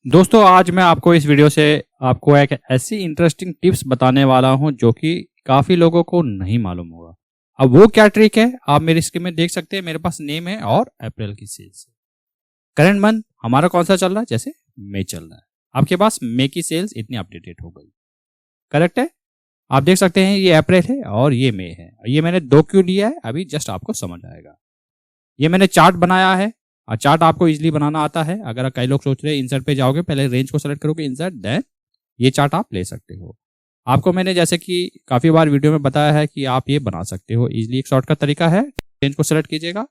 दोस्तों आज मैं आपको इस वीडियो से आपको एक ऐसी इंटरेस्टिंग टिप्स बताने वाला हूं जो कि काफ़ी लोगों को नहीं मालूम होगा। अब वो क्या ट्रिक है आप मेरी स्क्रीन में देख सकते हैं। मेरे पास नेम है और अप्रैल की सेल्स है। करंट मंथ हमारा कौन सा चल रहा है, जैसे मई चल रहा है। आपके पास मई की सेल्स इतनी अपडेटेड हो गई, करेक्ट है। आप देख सकते हैं ये अप्रैल है और ये मई है। ये मैंने 2 क्यों लिया है अभी जस्ट आपको समझ आएगा। ये मैंने चार्ट बनाया है और चार्ट आपको इजीली बनाना आता है। अगर कई लोग सोच रहे हैं इंसर्ट पे जाओगे, पहले रेंज को सेलेक्ट करोगे, इंसर्ट, देन ये चार्ट आप ले सकते हो। आपको मैंने जैसे कि काफ़ी बार वीडियो में बताया है कि आप ये बना सकते हो इजीली। एक शॉर्टकट तरीका है, रेंज को सेलेक्ट कीजिएगा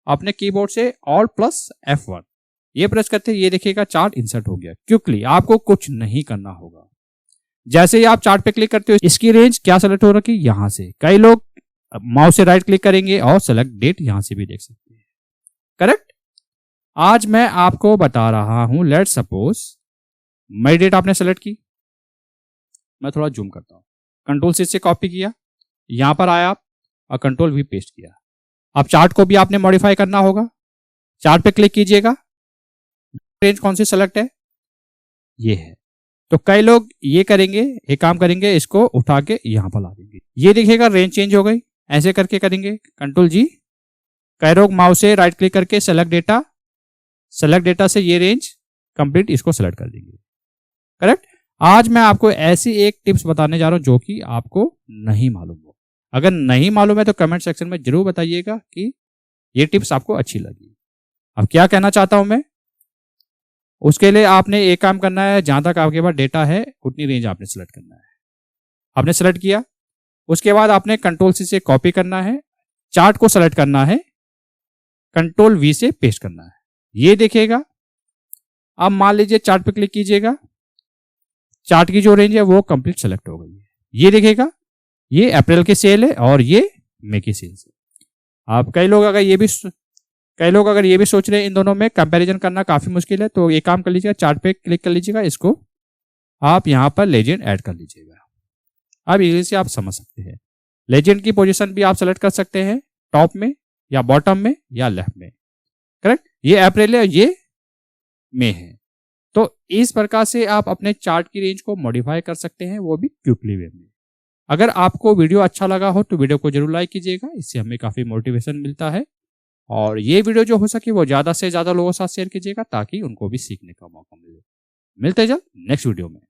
अपने कीबोर्ड से Alt प्लस F1 ये प्रेस करते ये देखिएगा चार्ट इंसर्ट हो गया। क्विकली आपको कुछ नहीं करना होगा। जैसे ही आप चार्ट पे क्लिक करते हो इसकी रेंज क्या सेलेक्ट हो रखी यहाँ से। कई लोग माउस से राइट क्लिक करेंगे और सेलेक्ट डेट यहाँ से भी देख सकते हैं, करेक्ट। आज मैं आपको बता रहा हूं, लेट्स सपोज मई डेट आपने सेलेक्ट की। मैं थोड़ा जूम करता हूं, कंट्रोल से कॉपी किया, यहां पर आया आप और कंट्रोल भी पेस्ट किया। अब चार्ट को भी आपने मॉडिफाई करना होगा। चार्ट पे क्लिक कीजिएगा, रेंज कौन सी सेलेक्ट है, ये है। तो कई लोग ये करेंगे, एक काम करेंगे, इसको उठा के यहां पर ला देंगे। ये देखिएगा रेंज चेंज हो गई। ऐसे करके करेंगे कंट्रोल जी। कई लोग माउस से राइट क्लिक करके सेलेक्ट डेटा से ये रेंज कंप्लीट इसको सेलेक्ट कर देंगे, करेक्ट। आज मैं आपको ऐसी एक टिप्स बताने जा रहा हूं जो कि आपको नहीं मालूम हो। अगर नहीं मालूम है तो कमेंट सेक्शन में जरूर बताइएगा कि ये टिप्स आपको अच्छी लगी। अब क्या कहना चाहता हूं मैं, उसके लिए आपने एक काम करना है, जहां तक आपके पास डेटा है उतनी रेंज आपने सेलेक्ट करना है। आपने सेलेक्ट किया, उसके बाद आपने कंट्रोल सी से कॉपी करना है, चार्ट को सेलेक्ट करना है, कंट्रोल वी से पेस्ट करना है। ये देखिएगा, अब मान लीजिए चार्ट पे क्लिक कीजिएगा, चार्ट की जो रेंज है वो कंप्लीट सेलेक्ट हो गई है। ये देखिएगा, ये अप्रैल की सेल है और ये मई की सेल है। आप कई लोग अगर ये भी सोच रहे हैं इन दोनों में कंपैरिजन करना काफी मुश्किल है, तो एक काम कर लीजिएगा, चार्ट पे क्लिक कर लीजिएगा, इसको आप यहां पर लेजेंड ऐड कर लीजिएगा। अब इजी से आप समझ सकते हैं। लेजेंड की पोजीशन भी आप सेलेक्ट कर सकते हैं, टॉप में या बॉटम में या लेफ्ट में, करेक्ट। ये अप्रैल है, ये मई है। तो इस प्रकार से आप अपने चार्ट की रेंज को मॉडिफाई कर सकते हैं, वो भी क्विकली वे में। अगर आपको वीडियो अच्छा लगा हो तो वीडियो को जरूर लाइक कीजिएगा, इससे हमें काफी मोटिवेशन मिलता है। और ये वीडियो जो हो सके वो ज्यादा से ज्यादा लोगों के साथ शेयर कीजिएगा ताकि उनको भी सीखने का मौका मिले। मिलते हैं जल्द नेक्स्ट वीडियो में।